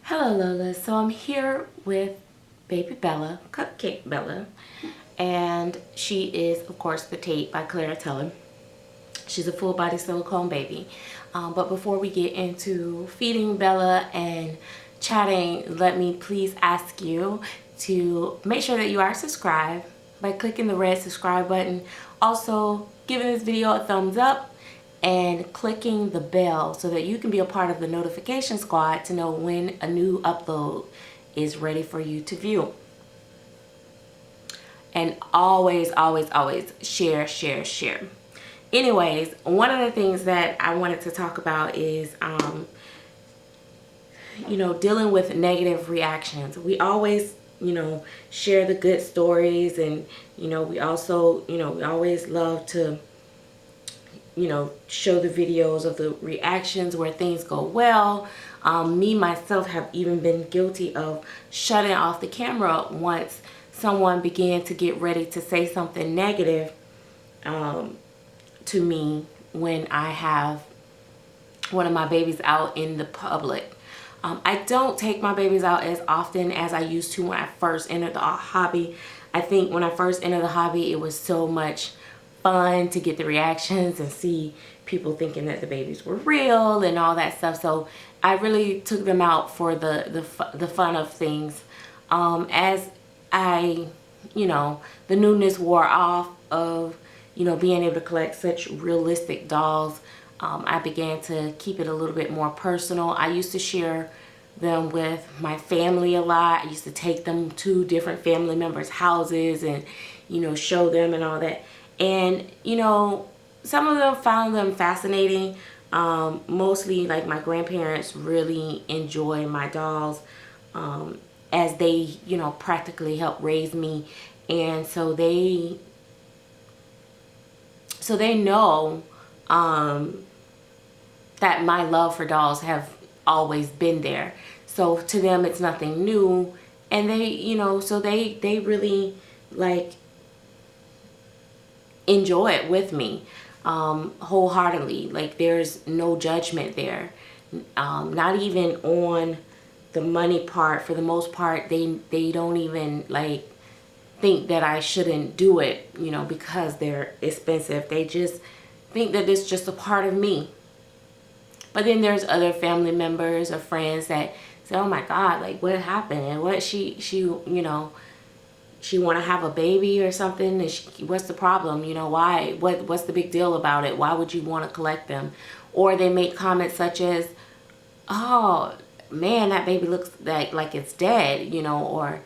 Hello Lola, so I'm here with baby Bella, Cupcake Bella, and she is of course the Tate by Clara Teller. She's a full body silicone baby. But before we get into feeding Bella and chatting, let me please ask you to make sure that you are subscribed by clicking the red subscribe button. Also giving this video a thumbs up and clicking the bell so that you can be a part of the notification squad to know when a new upload is ready for you to view. And always share. Anyways, one of the things that I wanted to talk about is dealing with negative reactions. We always share the good stories, and we also we always love to show the videos of the reactions where things go well. Me myself have even been guilty of shutting off the camera once someone began to get ready to say something negative to me when I have one of my babies out in the public. I don't take my babies out as often as I used to when I first entered the hobby. I think when I first entered the hobby, it was so much fun to get the reactions and see people thinking that the babies were real and all that stuff. So I really took them out for the fun of things. As I, the newness wore off of, being able to collect such realistic dolls, I began to keep it a little bit more personal. I used to share them with my family a lot. I used to take them to different family members' houses and, show them and all that. And, some of them found them fascinating. Mostly, like, my grandparents really enjoy my dolls as they, practically helped raise me. And so they know that my love for dolls have always been there. So to them, it's nothing new. And they, so they really, like, enjoy it with me wholeheartedly. Like, there's no judgment there. Not even on the money part. For the most part, they don't even, like, think that I shouldn't do it, because they're expensive. They just think that it's just a part of me. But then there's other family members or friends that say, oh my God, like, what happened? And what she want to have a baby or something? And what's the problem? Why? What's the big deal about it? Why would you want to collect them? Or they make comments such as, oh man, that baby looks like it's dead, or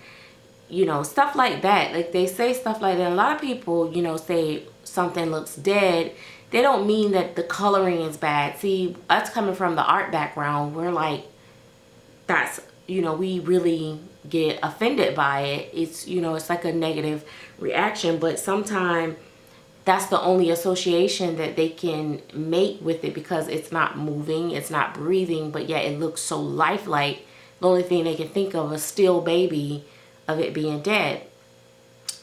stuff like that. Like, they say stuff like that. A lot of people, say something looks dead. They don't mean that the coloring is bad. See, us coming from the art background, we're like, that's, we really get offended by it. It's, it's like a negative reaction, but sometimes that's the only association that they can make with it, because it's not moving, it's not breathing, but yet it looks so lifelike. The only thing they can think of is still baby of it being dead.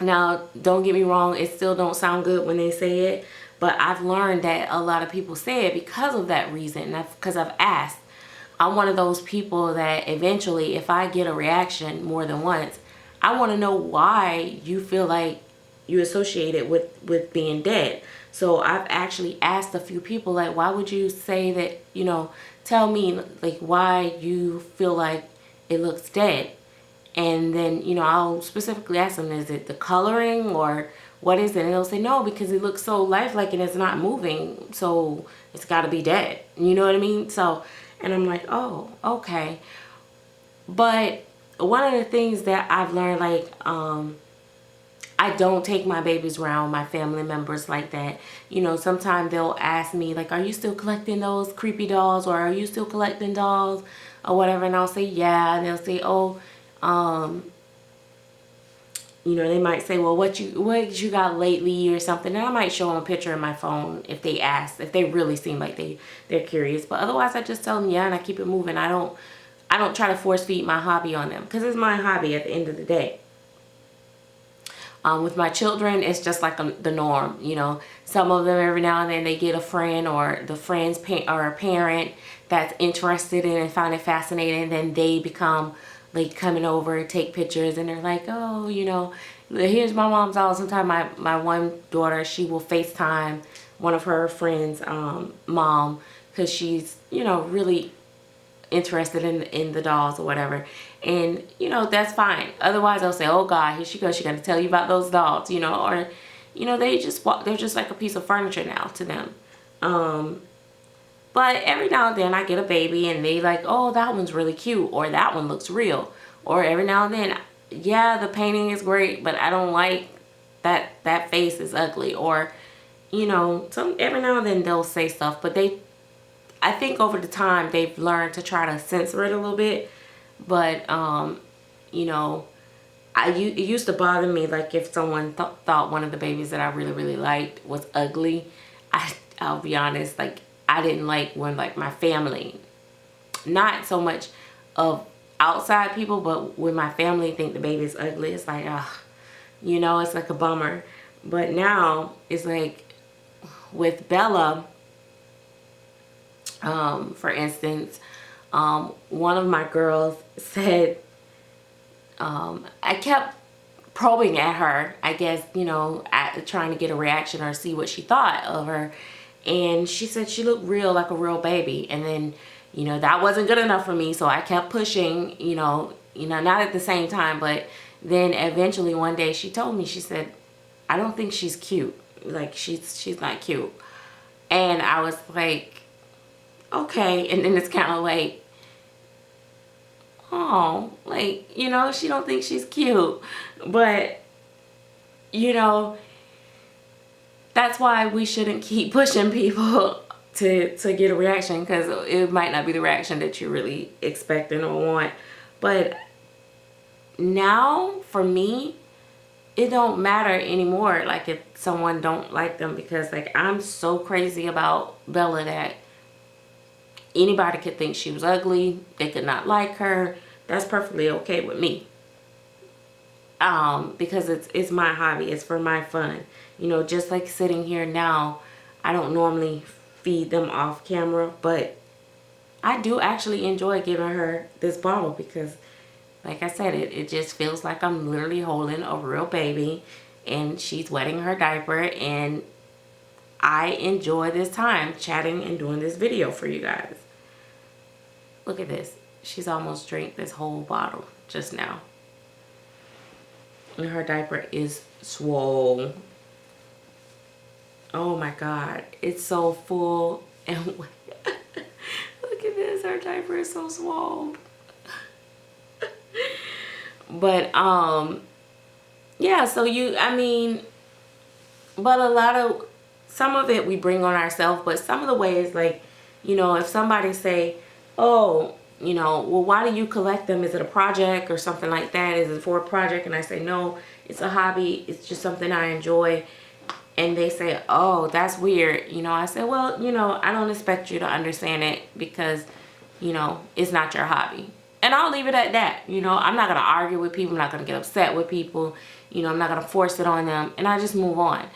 Now, don't get me wrong, it still don't sound good when they say it, but I've learned that a lot of people say it because of that reason, because I've asked. I'm one of those people that eventually, if I get a reaction more than once, I want to know why you feel like you associate it with being dead. So I've actually asked a few people, like, why would you say that, tell me, like, why you feel like it looks dead. And then, I'll specifically ask them, is it the coloring or what is it? And they'll say, no, because it looks so lifelike and it's not moving, so it's got to be dead. You know what I mean? So, and I'm like, oh, okay. But one of the things that I've learned, like, I don't take my babies around my family members like that. Sometimes they'll ask me, like, are you still collecting those creepy dolls, or are you still collecting dolls or whatever? And I'll say, yeah. And they'll say, oh, they might say, well, what you got lately or something. And I might show them a picture of my phone if they ask, if they really seem like they're curious. But otherwise, I just tell them, yeah, and I keep it moving. I don't try to force feed my hobby on them, because it's my hobby at the end of the day. With my children, it's just like the norm. You know, some of them every now and then they get a friend or the friend's or a parent that's interested in and find it fascinating. Then they become like coming over, take pictures, and they're like, oh, you know, here's my mom's house. Sometimes my one daughter, she will FaceTime one of her friends' mom, because she's, you know, really interested in the dolls or whatever. And you know, that's fine. Otherwise they'll say, oh God, here she goes, she's gonna tell you about those dolls, you know. Or you know, they're just like a piece of furniture now to them. But every now and then I get a baby and they like, oh, that one's really cute, or that one looks real. Or every now and then, yeah, the painting is great, but I don't like that face is ugly. Or you know, every now and then they'll say stuff, but I think over the time they've learned to try to censor it a little bit. But you know, it used to bother me, like if someone thought one of the babies that I really liked was ugly. I'll be honest, like I didn't like when like my family, not so much of outside people, but when my family think the baby is ugly, it's like, you know, it's like a bummer. But now it's like with Bella, for instance, one of my girls said, I kept probing at her, I guess, you know, trying to get a reaction or see what she thought of her. And she said she looked real, like a real baby. And then, you know, that wasn't good enough for me. So I kept pushing, you know, not at the same time. But then eventually one day she told me, she said, I don't think she's cute. Like she's not cute. And I was like, okay. And then it's kind of like, oh, like, you know, she don't think she's cute. But, you know, that's why we shouldn't keep pushing people to get a reaction, because it might not be the reaction that you're really expecting or want. But now, for me, it don't matter anymore, like if someone don't like them, because like I'm so crazy about Bella that anybody could think she was ugly. They could not like her. That's perfectly okay with me. Because it's my hobby. It's for my fun. You know, just like sitting here now, I don't normally feed them off camera, but I do actually enjoy giving her this bottle, because like I said, it just feels like I'm literally holding a real baby and she's wetting her diaper, and I enjoy this time chatting and doing this video for you guys. Look at this. She's almost drank this whole bottle just now. And her diaper is swole. Oh my God. It's so full. And look at this. Her diaper is so swole. But, yeah, so but some of it we bring on ourselves, but some of the ways, like, you know, if somebody say, oh, you know, well, why do you collect them? Is it a project or something like that? Is it for a project? And I say, no, it's a hobby. It's just something I enjoy. And they say, oh, that's weird. You know, I say, well, you know, I don't expect you to understand it, because, you know, it's not your hobby. And I'll leave it at that. You know, I'm not going to argue with people. I'm not going to get upset with people. You know, I'm not going to force it on them. And I just move on.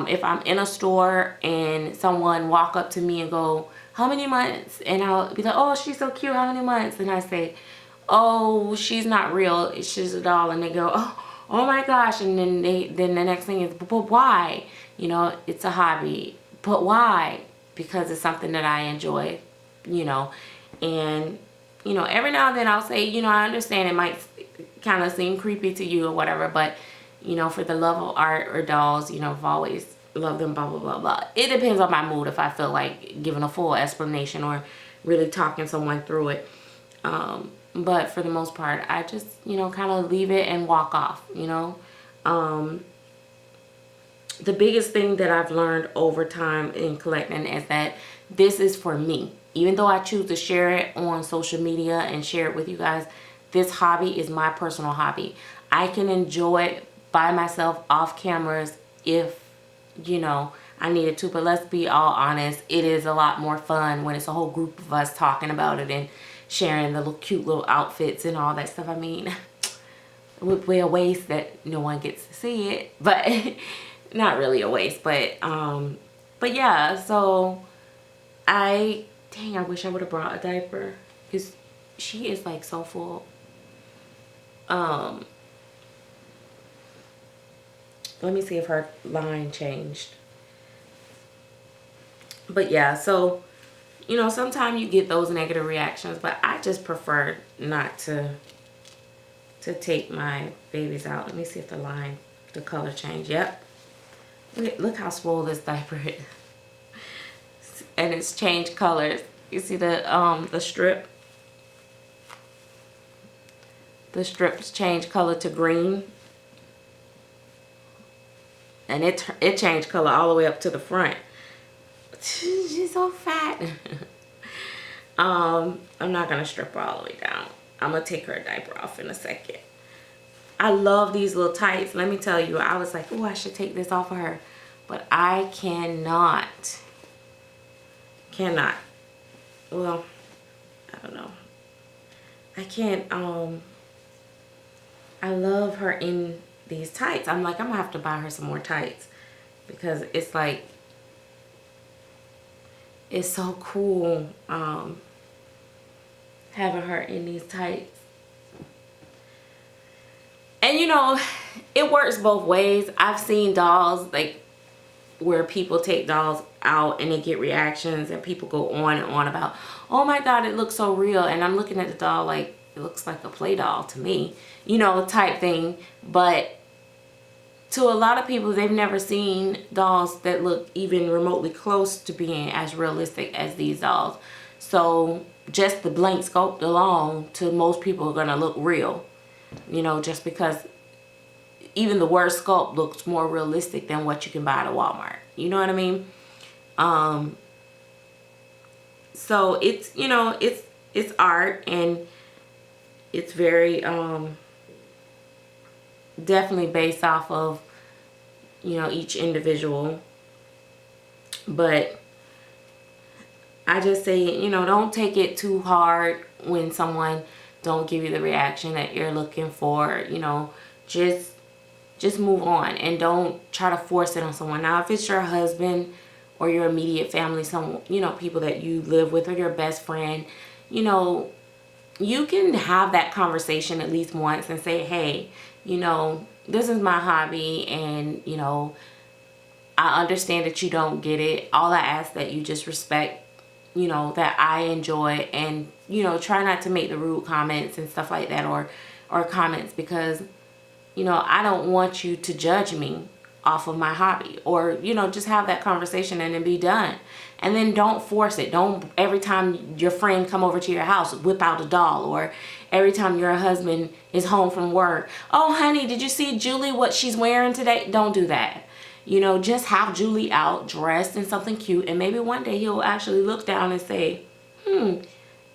If I'm in a store and someone walk up to me and go, how many months? And I'll be like, oh, she's so cute. How many months? And I say, oh, she's not real. She's a doll. And they go, oh my gosh. And then the next thing is, but why? You know, it's a hobby. But why? Because it's something that I enjoy, you know. And, you know, every now and then I'll say, you know, I understand it might kind of seem creepy to you or whatever, but, you know, for the love of art or dolls, you know, I've always loved them, blah, blah, blah, blah. It depends on my mood if I feel like giving a full explanation or really talking someone through it. But for the most part, I just, you know, kind of leave it and walk off, you know. The biggest thing that I've learned over time in collecting is that this is for me. Even though I choose to share it on social media and share it with you guys, this hobby is my personal hobby. I can enjoy it by myself off cameras if, you know, I needed to. But let's be all honest, it is a lot more fun when it's a whole group of us talking about it and sharing the little cute little outfits and all that stuff. I mean, would be a waste that no one gets to see it, but not really a waste, but yeah, so I wish I would have brought a diaper, because she is like so full. Let me see if her line changed. But yeah, so you know, sometimes you get those negative reactions, but I just prefer not to take my babies out. Let me see if the color changed. Yep. Look how swole this diaper is. And it's changed colors. You see the strip? The strips change color to green. And it changed color all the way up to the front. She's so fat. I'm not gonna strip her all the way down. I'm gonna take her diaper off in a second. I love these little tights. Let me tell you, I was like, oh, I should take this off of her, but I cannot. Well, I don't know. I can't. I love her in these tights. I'm like, I'm gonna have to buy her some more tights, because it's like, it's so cool having her in these tights. And you know, it works both ways. I've seen dolls like where people take dolls out and they get reactions, and people go on and on about, oh my god, it looks so real, and I'm looking at the doll like, it looks like a play doll to me, you know, type thing. But to a lot of people, they've never seen dolls that look even remotely close to being as realistic as these dolls. So just the blank sculpt alone, to most people, are gonna look real, you know, just because even the worst sculpt looks more realistic than what you can buy at a Walmart. You know what I mean? So it's, you know, it's art, and it's very definitely based off of, you know, each individual. But I just say, you know, don't take it too hard when someone don't give you the reaction that you're looking for. You know, just move on, and don't try to force it on someone. Now, if it's your husband or your immediate family, some, you know, people that you live with, or your best friend, you know, you can have that conversation at least once and say, hey, you know, this is my hobby, and, you know, I understand that you don't get it. All I ask that you just respect, you know, that I enjoy, and, you know, try not to make the rude comments and stuff like that, or comments, because, you know, I don't want you to judge me off of my hobby. Or, you know, just have that conversation and then be done. And then don't force it. Don't every time your friend come over to your house whip out a doll, or every time your husband is home from work, oh honey, did you see Julie, what she's wearing today? Don't do that. You know, just have Julie out dressed in something cute, and maybe one day he'll actually look down and say, that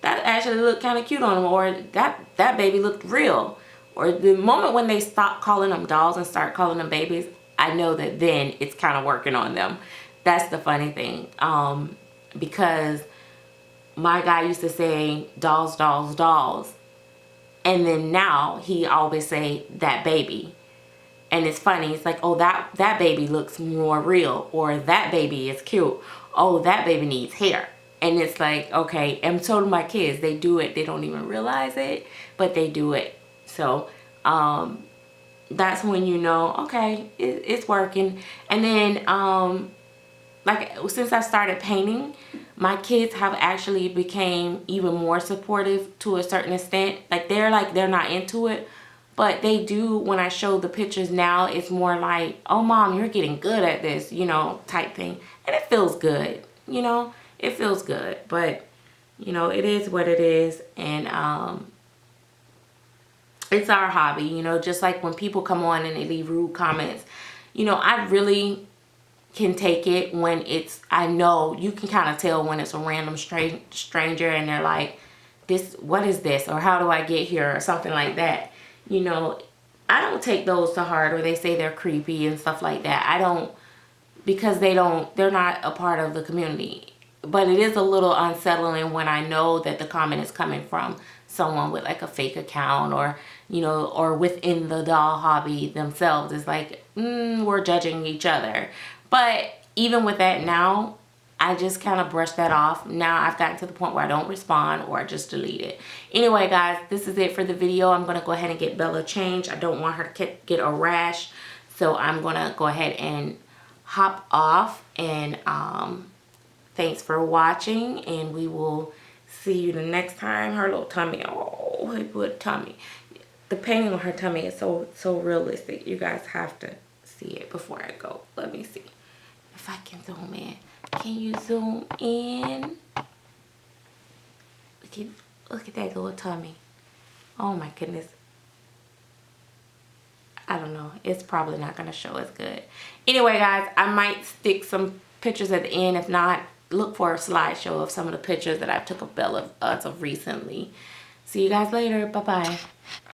actually looked kind of cute on him, or that baby looked real. Or the moment when they stop calling them dolls and start calling them babies, I know that then it's kind of working on them. That's the funny thing. Because my guy used to say dolls, dolls, dolls. And then now he always say that baby. And it's funny. It's like, oh, that baby looks more real. Or that baby is cute. Oh, that baby needs hair. And it's like, okay. And so do my kids. They do it. They don't even realize it, but they do it. So that's when you know, okay, it's working. And then like, since I started painting, my kids have actually became even more supportive to a certain extent. Like they're not into it, but they do. When I show the pictures now, it's more like, oh mom, you're getting good at this, you know, type thing. And it feels good, you know, it feels good. But you know, it is what it is. And it's our hobby, you know. Just like when people come on and they leave rude comments, you know, I really can take it when it's, I know you can kind of tell when it's a random stranger and they're like, what is this, or how do I get here, or something like that. You know, I don't take those to heart, or they say they're creepy and stuff like that. I don't, because they're not a part of the community. but it is a little unsettling when I know that the comment is coming from someone with like a fake account, or, you know, or within the doll hobby themselves. It's like, we're judging each other. But even with that now, I just kind of brush that off. Now I've gotten to the point where I don't respond, or I just delete it. Anyway, guys, this is it for the video. I'm going to go ahead and get Bella changed. I don't want her to get a rash. So I'm going to go ahead and hop off. And thanks for watching. And we will see you the next time. Her little tummy. Oh, her good tummy. The painting on her tummy is so realistic. You guys have to see it before I go. Let me see if I can zoom in. Can you zoom in? Look at that little tummy. Oh my goodness. I don't know. It's probably not going to show as good. Anyway, guys, I might stick some pictures at the end. If not, look for a slideshow of some of the pictures that I took of Bella as of recently. See you guys later. Bye-bye.